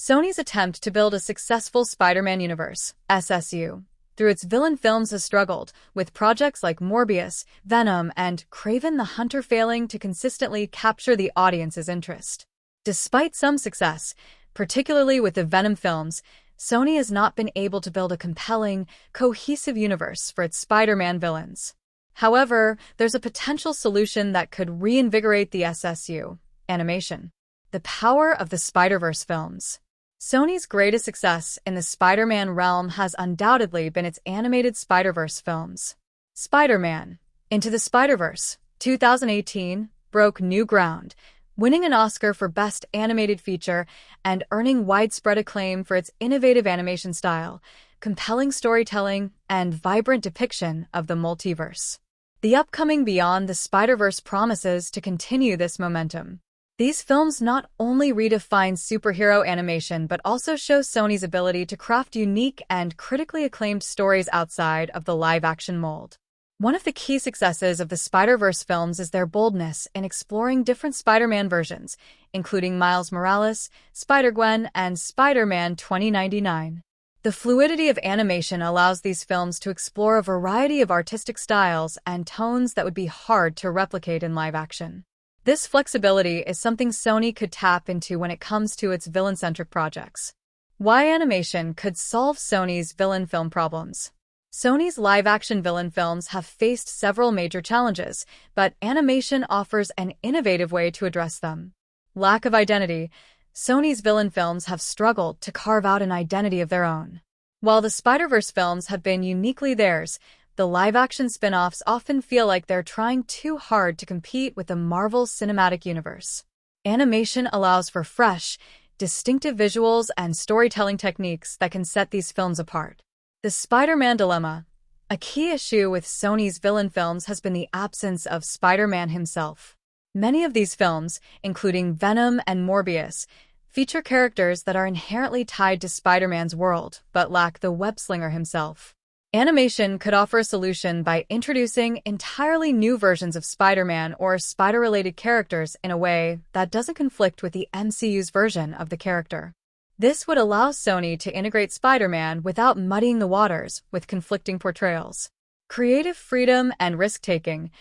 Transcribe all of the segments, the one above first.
Sony's attempt to build a successful Spider-Man universe, SSU, through its villain films has struggled, with projects like Morbius, Venom, and Kraven the Hunter failing to consistently capture the audience's interest. Despite some success, particularly with the Venom films, Sony has not been able to build a compelling, cohesive universe for its Spider-Man villains. However, there's a potential solution that could reinvigorate the SSU: animation. The power of the Spider-Verse films. Sony's greatest success in the Spider-Man realm has undoubtedly been its animated Spider-Verse films. Spider-Man: Into the Spider-Verse, 2018, broke new ground, winning an Oscar for Best Animated Feature and earning widespread acclaim for its innovative animation style, compelling storytelling, and vibrant depiction of the multiverse. The upcoming Beyond the Spider-Verse promises to continue this momentum. These films not only redefine superhero animation but also show Sony's ability to craft unique and critically acclaimed stories outside of the live-action mold. One of the key successes of the Spider-Verse films is their boldness in exploring different Spider-Man versions, including Miles Morales, Spider-Gwen, and Spider-Man 2099. The fluidity of animation allows these films to explore a variety of artistic styles and tones that would be hard to replicate in live action. This flexibility is something Sony could tap into when it comes to its villain-centric projects. Why animation could solve Sony's villain film problems. Sony's live-action villain films have faced several major challenges, but animation offers an innovative way to address them. Lack of identity. Sony's villain films have struggled to carve out an identity of their own. While the Spider-Verse films have been uniquely theirs, the live-action spin-offs often feel like they're trying too hard to compete with the Marvel Cinematic Universe. Animation allows for fresh, distinctive visuals and storytelling techniques that can set these films apart. The Spider-Man dilemma. A key issue with Sony's villain films has been the absence of Spider-Man himself. Many of these films, including Venom and Morbius, feature characters that are inherently tied to Spider-Man's world, but lack the web-slinger himself. Animation could offer a solution by introducing entirely new versions of Spider-Man or spider-related characters in a way that doesn't conflict with the MCU's version of the character. This would allow Sony to integrate Spider-Man without muddying the waters with conflicting portrayals. Creative freedom and risk-taking.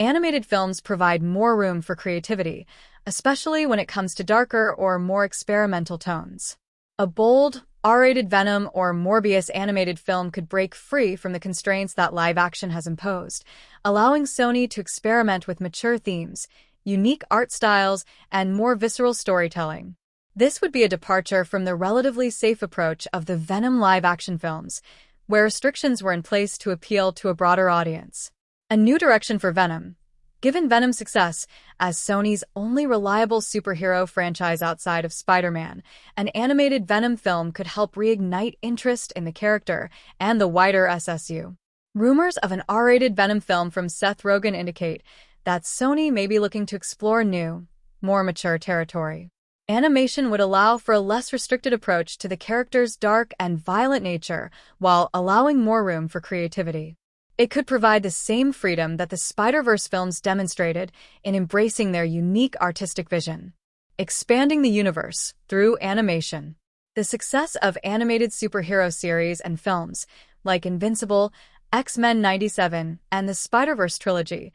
Animated films provide more room for creativity, especially when it comes to darker or more experimental tones. A bold, R-rated Venom or Morbius animated film could break free from the constraints that live action has imposed, allowing Sony to experiment with mature themes, unique art styles, and more visceral storytelling. This would be a departure from the relatively safe approach of the Venom live-action films, where restrictions were in place to appeal to a broader audience. A new direction for Venom. Given Venom's success as Sony's only reliable superhero franchise outside of Spider-Man, an animated Venom film could help reignite interest in the character and the wider SSU. Rumors of an R-rated Venom film from Seth Rogen indicate that Sony may be looking to explore new, more mature territory. Animation would allow for a less restricted approach to the character's dark and violent nature while allowing more room for creativity. It could provide the same freedom that the Spider-Verse films demonstrated in embracing their unique artistic vision. Expanding the universe through animation. The success of animated superhero series and films, like Invincible, X-Men '97, and the Spider-Verse trilogy,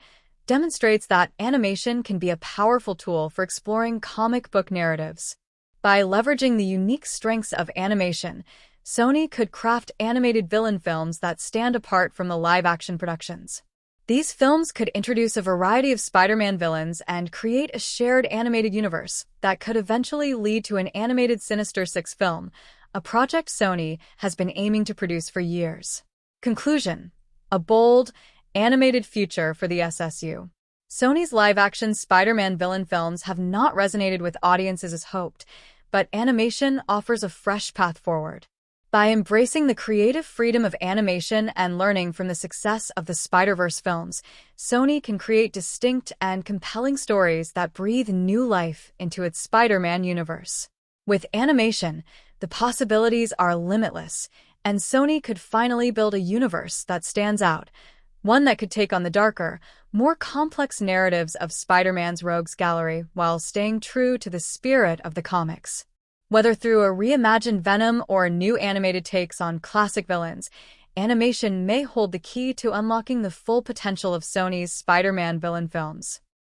demonstrates that animation can be a powerful tool for exploring comic book narratives. By leveraging the unique strengths of animation, Sony could craft animated villain films that stand apart from the live-action productions. These films could introduce a variety of Spider-Man villains and create a shared animated universe that could eventually lead to an animated Sinister Six film, a project Sony has been aiming to produce for years. Conclusion. A bold, animated future for the SSU. Sony's live-action Spider-Man villain films have not resonated with audiences as hoped, but animation offers a fresh path forward. By embracing the creative freedom of animation and learning from the success of the Spider-Verse films, Sony can create distinct and compelling stories that breathe new life into its Spider-Man universe. With animation, the possibilities are limitless, and Sony could finally build a universe that stands out, one that could take on the darker, more complex narratives of Spider-Man's rogues gallery while staying true to the spirit of the comics. Whether through a reimagined Venom or new animated takes on classic villains, animation may hold the key to unlocking the full potential of Sony's Spider-Man villain films.